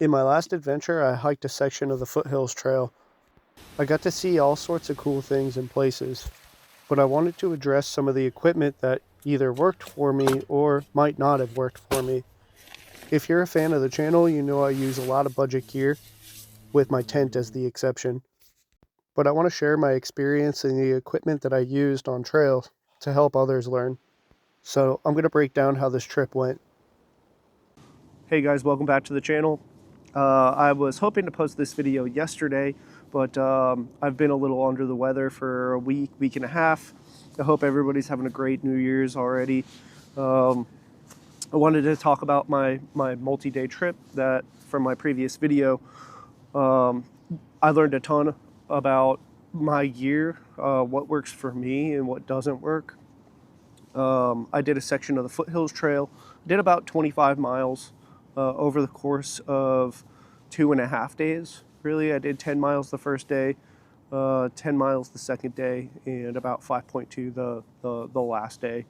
In my last adventure, I hiked a section of the Foothills Trail. I got to see all sorts of cool things and places, but I wanted to address some of the equipment that either worked for me or might not have worked for me. If you're a fan of the channel, you know I use a lot of budget gear, with my tent as the exception. But I want to share my experience and the equipment that I used on trails to help others learn. So I'm going to break down how this trip went. Hey guys, welcome back to the channel. I was hoping to post this video yesterday, but I've been a little under the weather for a week and a half. I hope everybody's having a great New Year's already. I wanted to talk about my multi-day trip that from my previous video. I learned a ton about my gear, what works for me and what doesn't work. I did a section of the Foothills Trail, did about 25 miles over the course of 2.5 days. Really, I did 10 miles the first day, 10 miles the second day, and about 5.2 the last day.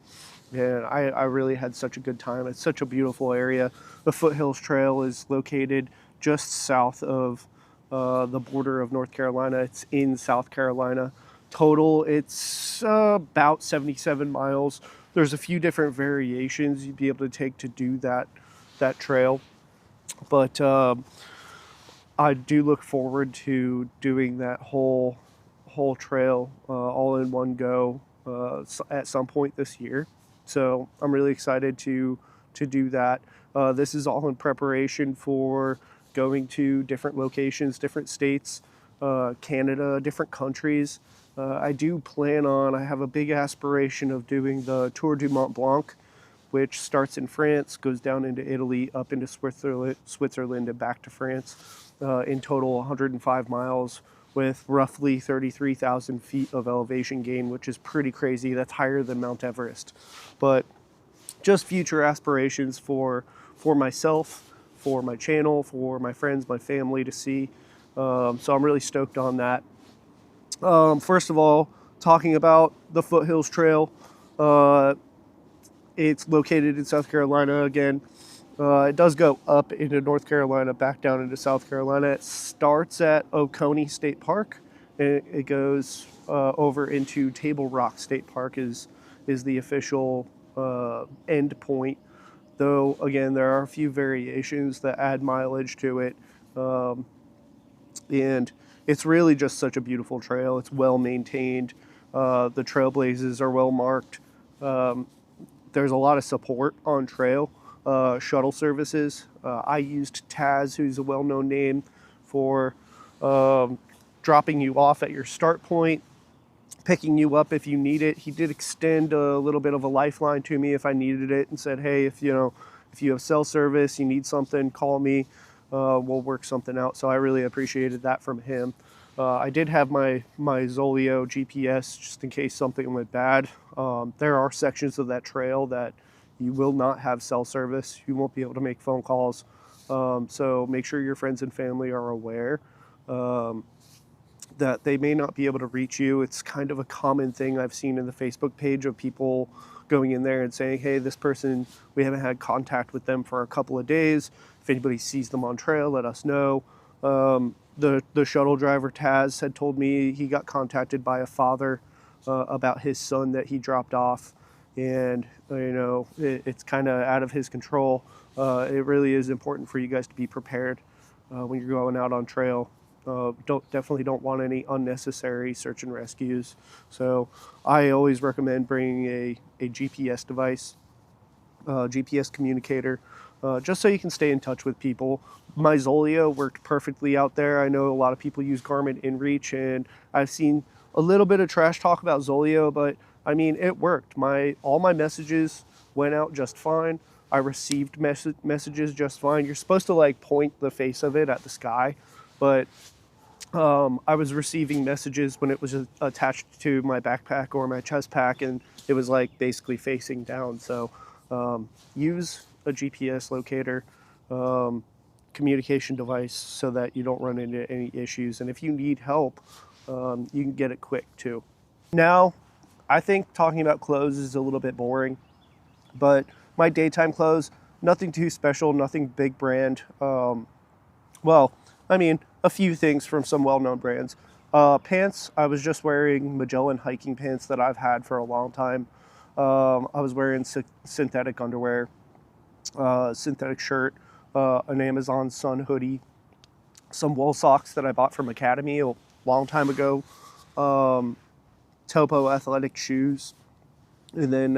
And I really had such a good time. It's such a beautiful area. The Foothills Trail is located just south of the border of North Carolina. It's in South Carolina. Total, it's about 77 miles. There's a few different variations you'd be able to take to do that trail, but I do look forward to doing that whole trail all in one go at some point this year. So I'm really excited to do that. This is all in preparation for going to different locations, different states, Canada, different countries. I do plan on, I have a big aspiration of doing the Tour du Mont Blanc, which starts in France, goes down into Italy, up into Switzerland and back to France. In total, 105 miles with roughly 33,000 feet of elevation gain, which is pretty crazy. That's higher than Mount Everest. But just future aspirations for myself, for my channel, for my friends, my family to see. So I'm really stoked on that. First of all, talking about the Foothills Trail, it's located in South Carolina again. It does go up into North Carolina, back down into South Carolina. It starts at Oconee State Park, and it goes over into Table Rock State Park is the official end point. Though, again, there are a few variations that add mileage to it. And it's really just such a beautiful trail. It's well maintained. The trailblazes are well marked. There's a lot of support on trail. Shuttle services. I used Taz, who's a well-known name, for dropping you off at your start point, picking you up if you need it. He did extend a little bit of a lifeline to me if I needed it, and said, "Hey, if you have cell service, you need something, call me. We'll work something out." So I really appreciated that from him. I did have my Zoleo GPS just in case something went bad. There are sections of that trail that you will not have cell service. You won't be able to make phone calls. So make sure your friends and family are aware that they may not be able to reach you. It's kind of a common thing I've seen in the Facebook page of people going in there and saying, "Hey, this person, we haven't had contact with them for a couple of days. If anybody sees them on trail, let us know." The shuttle driver, Taz, had told me he got contacted by a father about his son that he dropped off. And, it's kind of out of his control. It really is important for you guys to be prepared when you're going out on trail. Definitely don't want any unnecessary search and rescues. So I always recommend bringing a GPS device, GPS communicator, just so you can stay in touch with people. My Zoleo worked perfectly out there. I know a lot of people use Garmin InReach, and I've seen a little bit of trash talk about Zoleo, but I mean, it worked. All my messages went out just fine. I received messages just fine. You're supposed to point the face of it at the sky, but I was receiving messages when it was attached to my backpack or my chest pack, and it was basically facing down. So use a GPS locator, communication device, so that you don't run into any issues. And if you need help, you can get it quick too. Now, I think talking about clothes is a little bit boring, but my daytime clothes, nothing too special, nothing big brand. Well, I mean, a few things from some well-known brands. Pants, I was just wearing Magellan hiking pants that I've had for a long time. I was wearing synthetic underwear, synthetic shirt, an Amazon Sun hoodie, some wool socks that I bought from Academy a long time ago, Topo athletic shoes, and then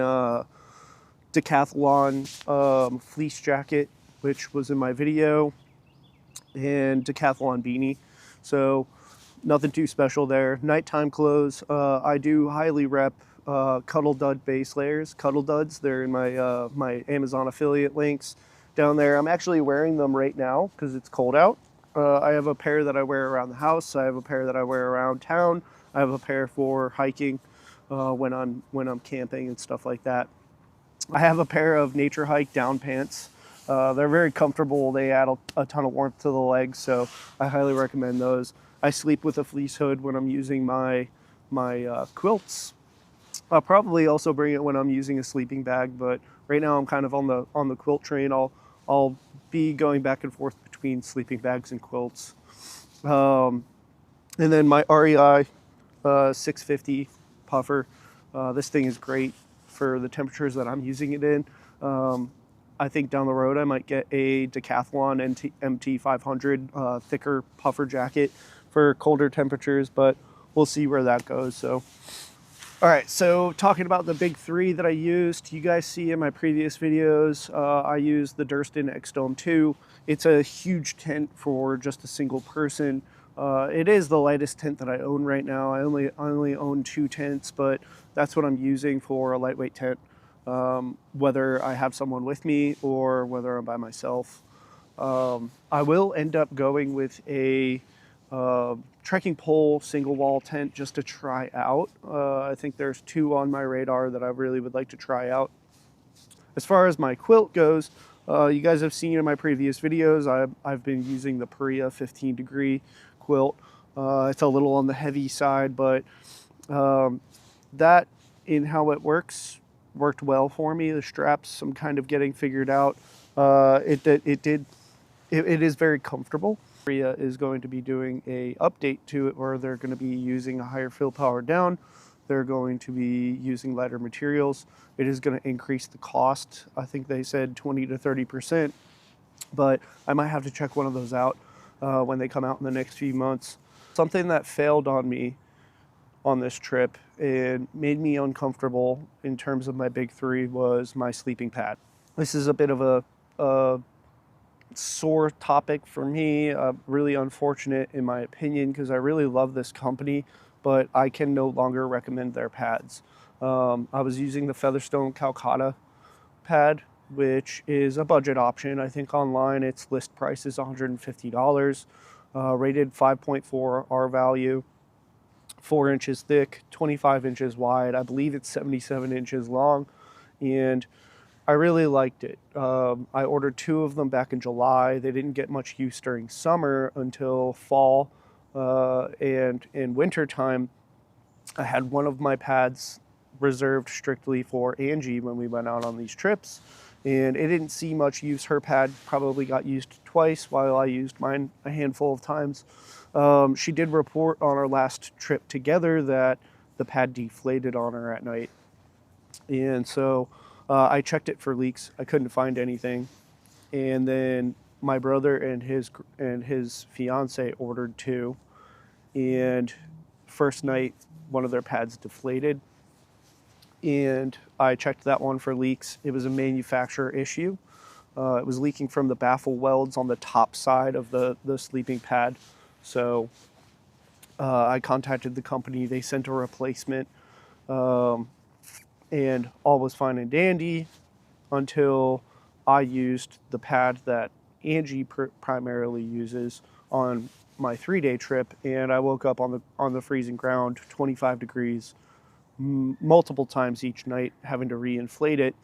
Decathlon fleece jacket, which was in my video, and Decathlon beanie. So nothing too special there. Nighttime clothes, I do highly rep Cuddle Dud base layers. Cuddle Duds, they're in my Amazon affiliate links down there. I'm actually wearing them right now because it's cold out. I have a pair that I wear around the house. I have a pair that I wear around town. I have a pair for hiking when I'm camping and stuff like that. I have a pair of Nature Hike down pants. They're very comfortable. They add a ton of warmth to the legs, so I highly recommend those. I sleep with a fleece hood when I'm using my quilts. I'll probably also bring it when I'm using a sleeping bag, but right now I'm kind of on the quilt train. I'll be going back and forth between sleeping bags and quilts. Um, and then my REI 650 puffer. This thing is great for the temperatures that I'm using it in. Um, I think down the road I might get a Decathlon MT500 thicker puffer jacket for colder temperatures, but we'll see where that goes. So, all right, so talking about the big three that I used, you guys see in my previous videos, I used the Durston X-Dome 2. It's a huge tent for just a single person. It is the lightest tent that I own right now. I only own 2 tents, but that's what I'm using for a lightweight tent, whether I have someone with me or whether I'm by myself. I will end up going with a trekking pole single wall tent just to try out. I think there's 2 on my radar that I really would like to try out. As far as my quilt goes, you guys have seen in my previous videos, I've been using the Paria 15 degree quilt. It's a little on the heavy side, but that in how it worked well for me. The straps I'm kind of getting figured out. It is very comfortable. Paria is going to be doing a update to it where they're going to be using a higher fill power down. They're going to be using lighter materials. It is going to increase the cost. I think they said 20 to 30%, but I might have to check one of those out when they come out in the next few months. Something that failed on me on this trip and made me uncomfortable in terms of my big three was my sleeping pad. This is a bit of a sore topic for me, really unfortunate in my opinion because I really love this company, but I can no longer recommend their pads. I was using the Featherstone Calcutta pad, which is a budget option. I think online its list price is $150, rated 5.4 R value, 4 inches thick, 25 inches wide. I believe it's 77 inches long, and I really liked it. I ordered 2 of them back in July. They didn't get much use during summer until fall, and in winter time, I had one of my pads reserved strictly for Angie when we went out on these trips, and it didn't see much use. Her pad probably got used twice while I used mine a handful of times. She did report on our last trip together that the pad deflated on her at night, and so I checked it for leaks. I couldn't find anything, and then my brother and his fiance ordered 2, and first night one of their pads deflated, and I checked that one for leaks. It was a manufacturer issue. It was leaking from the baffle welds on the top side of the sleeping pad. So I contacted the company. They sent a replacement, and all was fine and dandy until I used the pad that Angie primarily uses on my 3-day trip, and I woke up on the freezing ground, 25 degrees, multiple times each night, having to reinflate it.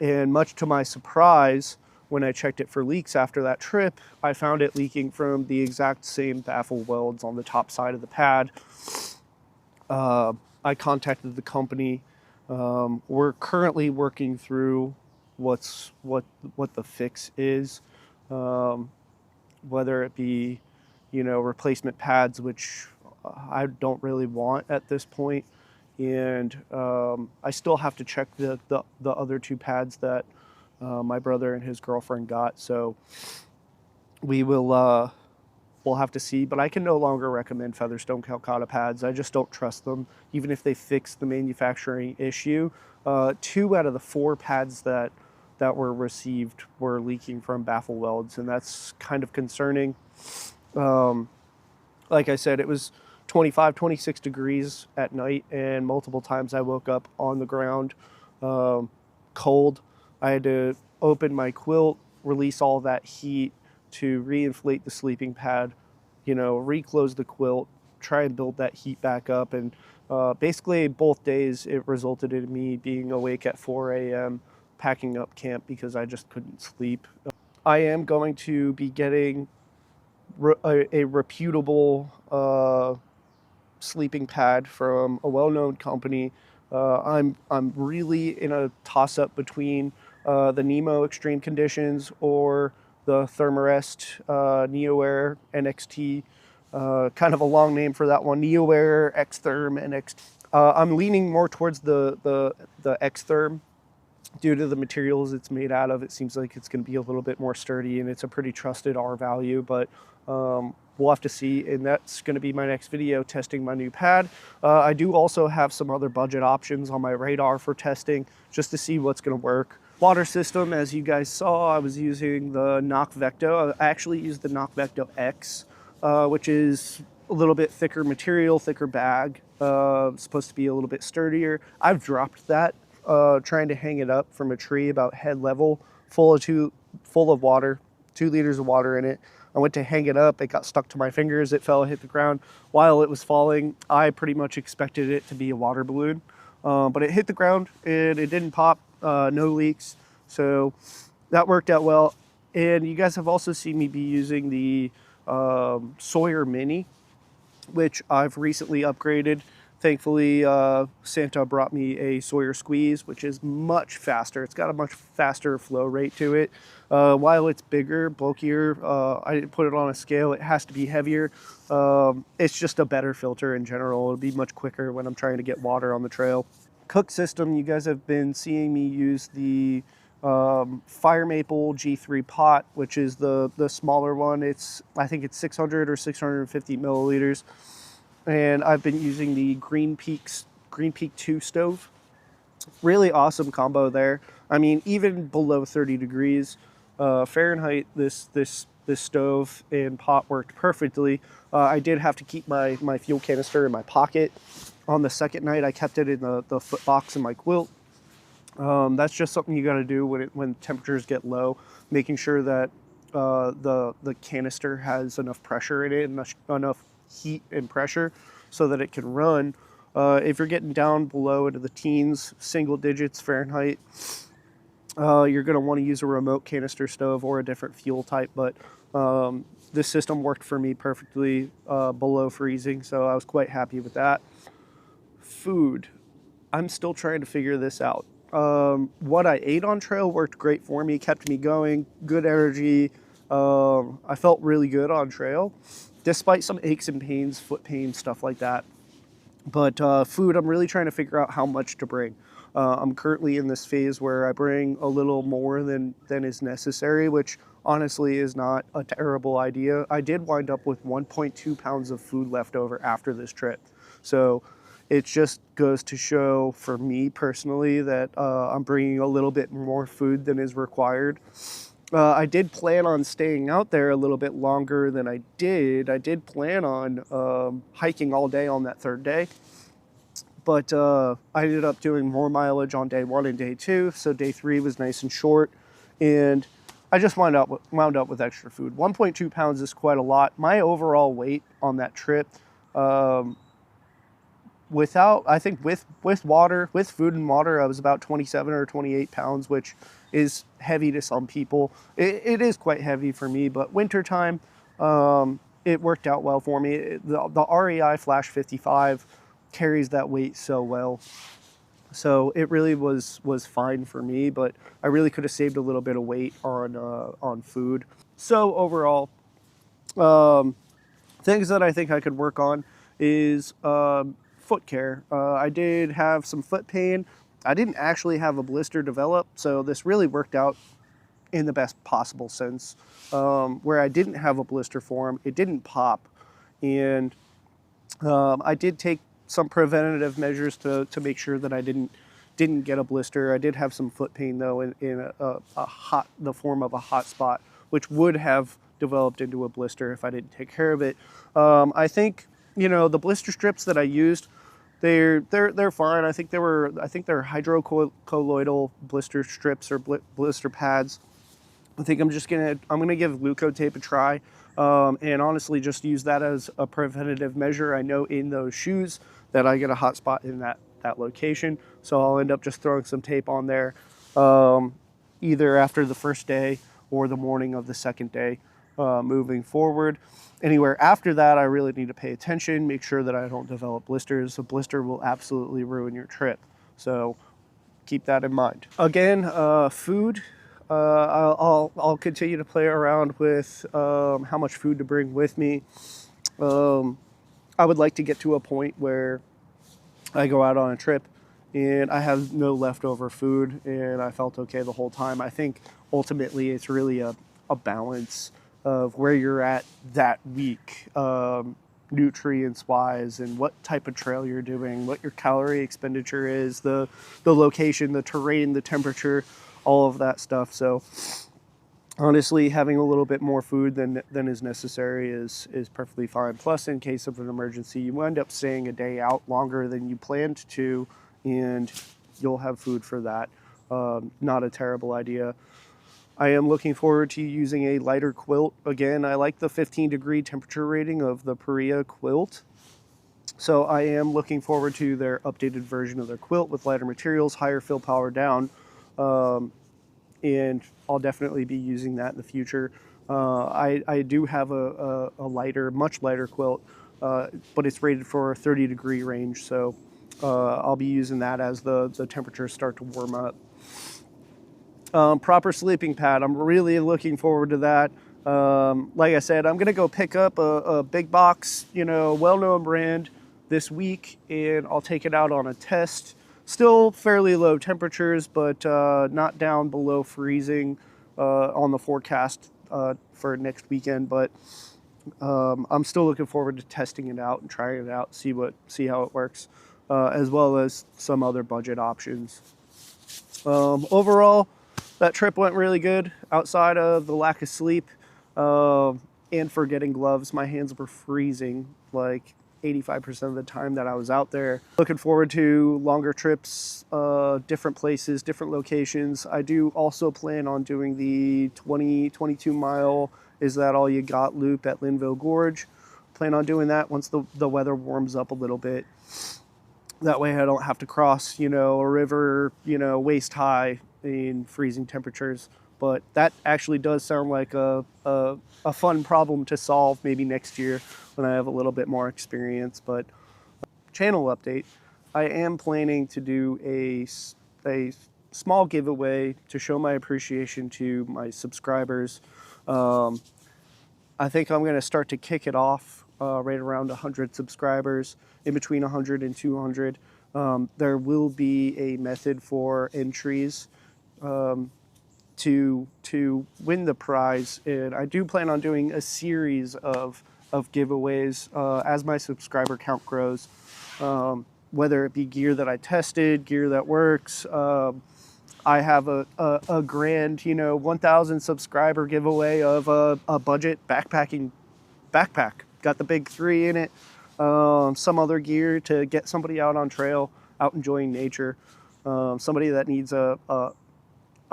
And much to my surprise, when I checked it for leaks after that trip, I found it leaking from the exact same baffle welds on the top side of the pad. I contacted the company. We're currently working through what the fix is. whether it be, replacement pads, which I don't really want at this point. And I still have to check the other two pads that my brother and his girlfriend got. So we will we'll have to see. But I can no longer recommend Featherstone Calcutta pads. I just don't trust them, even if they fix the manufacturing issue. 2 out of the 4 pads that were received were leaking from baffle welds, and that's kind of concerning. Like I said, it was 25, 26 degrees at night, and multiple times I woke up on the ground cold. I had to open my quilt, release all that heat to reinflate the sleeping pad, reclose the quilt, try and build that heat back up. And basically, both days, it resulted in me being awake at 4 a.m., packing up camp because I just couldn't sleep. I am going to be getting a reputable sleeping pad from a well-known company. I'm really in a toss-up between the Nemo Extreme Conditions or the Thermarest NeoAir NXT. Kind of a long name for that one. NeoAir Xtherm NXT. I'm leaning more towards the Xtherm due to the materials it's made out of. It seems like it's going to be a little bit more sturdy, and it's a pretty trusted R value, but we'll have to see. And that's going to be my next video, testing my new pad. I do also have some other budget options on my radar for testing, just to see what's going to work. Water system, as you guys saw, I was using the Nock Vecto. I actually used the Nock Vecto X, which is a little bit thicker material, thicker bag, supposed to be a little bit sturdier. I've dropped that trying to hang it up from a tree about head level, full of water, 2 liters of water in it. I went to hang it up, it got stuck to my fingers, it fell, hit the ground. While it was falling, I pretty much expected it to be a water balloon, but it hit the ground and it didn't pop, no leaks, so that worked out well. And you guys have also seen me be using the Sawyer Mini, which I've recently upgraded. Thankfully, Santa brought me a Sawyer Squeeze, which is much faster. It's got a much faster flow rate to it. While it's bigger, bulkier, I didn't put it on a scale. It has to be heavier. It's just a better filter in general. It'll be much quicker when I'm trying to get water on the trail. Cook system, you guys have been seeing me use the Fire Maple G3 pot, which is the smaller one. I think it's 600 or 650 milliliters. And I've been using the Green Peak 2 stove. Really awesome combo there. I mean, even below 30 degrees Fahrenheit, this stove and pot worked perfectly. I did have to keep my fuel canister in my pocket. On the second night, I kept it in the foot box in my quilt. That's just something you got to do when temperatures get low, making sure that the canister has enough pressure in it and enough heat and pressure so that it can run. If you're getting down below into the teens, single digits Fahrenheit, you're going to want to use a remote canister stove or a different fuel type, but this system worked for me perfectly below freezing, so I was quite happy with that. Food, I'm still trying to figure this out. What I ate on trail worked great for me, kept me going, good energy. I felt really good on trail, despite some aches and pains, foot pain, stuff like that. But food, I'm really trying to figure out how much to bring. I'm currently in this phase where I bring a little more than is necessary, which honestly is not a terrible idea. I did wind up with 1.2 pounds of food left over after this trip. So it just goes to show for me personally that I'm bringing a little bit more food than is required. I did plan on staying out there a little bit longer than I did. I did plan on hiking all day on that third day, but I ended up doing more mileage on day 1 and day 2, so day 3 was nice and short, and I just wound up with extra food. 1.2 pounds is quite a lot. My overall weight on that trip, I think with water, with food and water, I was about 27 or 28 pounds, which is heavy to some people. It is quite heavy for me, but wintertime, it worked out well for me. The REI Flash 55 carries that weight so well. So it really was fine for me, but I really could have saved a little bit of weight on food. So overall, Things that I think I could work on is foot care. I did have some foot pain. I didn't actually have a blister develop, so this really worked out in the best possible sense. Where I didn't have a blister form, it didn't pop, and I did take some preventative measures to make sure that I didn't get a blister. I did have some foot pain though in the form of a hot spot, which would have developed into a blister if I didn't take care of it. I think the blister strips that I used, they're fine. I think they're hydrocolloidal blister strips or blister pads. I think I'm gonna give Leukotape a try, and honestly just use that as a preventative measure. I know in those shoes that I get a hot spot in that location, so I'll end up just throwing some tape on there, either after the first day or the morning of the second day. Moving forward, anywhere after that, I really need to pay attention, make sure that I don't develop blisters. A blister will absolutely ruin your trip, so keep that in mind. Again, food. I'll continue to play around with how much food to bring with me. I would like to get to a point where I go out on a trip and I have no leftover food and I felt okay the whole time. I think ultimately it's really a balance of where you're at that week, nutrients wise, and what type of trail you're doing, what your calorie expenditure is, the location, the terrain, the temperature, all of that stuff. So honestly, having a little bit more food than is necessary is perfectly fine. Plus, in case of an emergency, you end up staying a day out longer than you planned to, and you'll have food for that. Not a terrible idea. I am looking forward to using a lighter quilt. Again, I like the 15-degree temperature rating of the Perea quilt. So I am looking forward to their updated version of their quilt with lighter materials, higher fill power down. And I'll definitely be using that in the future. I do have a much lighter quilt, but it's rated for a 30-degree range. So I'll be using that as the temperatures start to warm up. Proper sleeping pad. I'm really looking forward to that. Like I said, I'm going to go pick up a big box, well-known brand this week, and I'll take it out on a test. Still fairly low temperatures, but not down below freezing on the forecast for next weekend. But I'm still looking forward to testing it out and trying it out, see how it works, as well as some other budget options. Overall, that trip went really good outside of the lack of sleep and forgetting gloves. My hands were freezing like 85% of the time that I was out there. Looking forward to longer trips, different places, different locations. I do also plan on doing the 22 mile Is That All You Got loop at Linville Gorge. Plan on doing that once the weather warms up a little bit. That way I don't have to cross, a river, waist high in freezing temperatures. But that actually does sound like a fun problem to solve maybe next year when I have a little bit more experience. But channel update, I am planning to do a small giveaway to show my appreciation to my subscribers. I think I'm going to start to kick it off right around 100 subscribers, in between 100 and 200. There will be a method for entries to win the prize, and I do plan on doing a series of giveaways as my subscriber count grows, whether it be gear that I tested, gear that works. I have a grand 1,000 subscriber giveaway of a budget backpacking backpack. Got the big 3 in it, some other gear to get somebody out on trail, out enjoying nature, somebody that needs a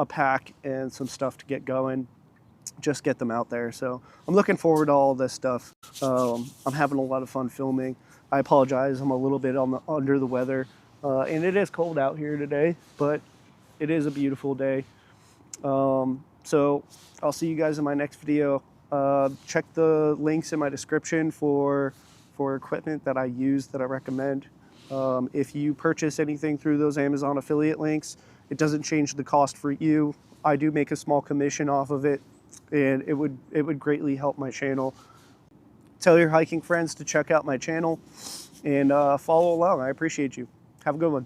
pack and some stuff to get going, just get them out there. So I'm looking forward to all this stuff. I'm having a lot of fun filming. I apologize, I'm a little bit under the weather, and it is cold out here today, but it is a beautiful day. So I'll see you guys in my next video. Check the links in my description for equipment that I use that I recommend. If you purchase anything through those Amazon affiliate links, it doesn't change the cost for you. I do make a small commission off of it, and it would greatly help my channel. Tell your hiking friends to check out my channel and follow along. I appreciate you. Have a good one.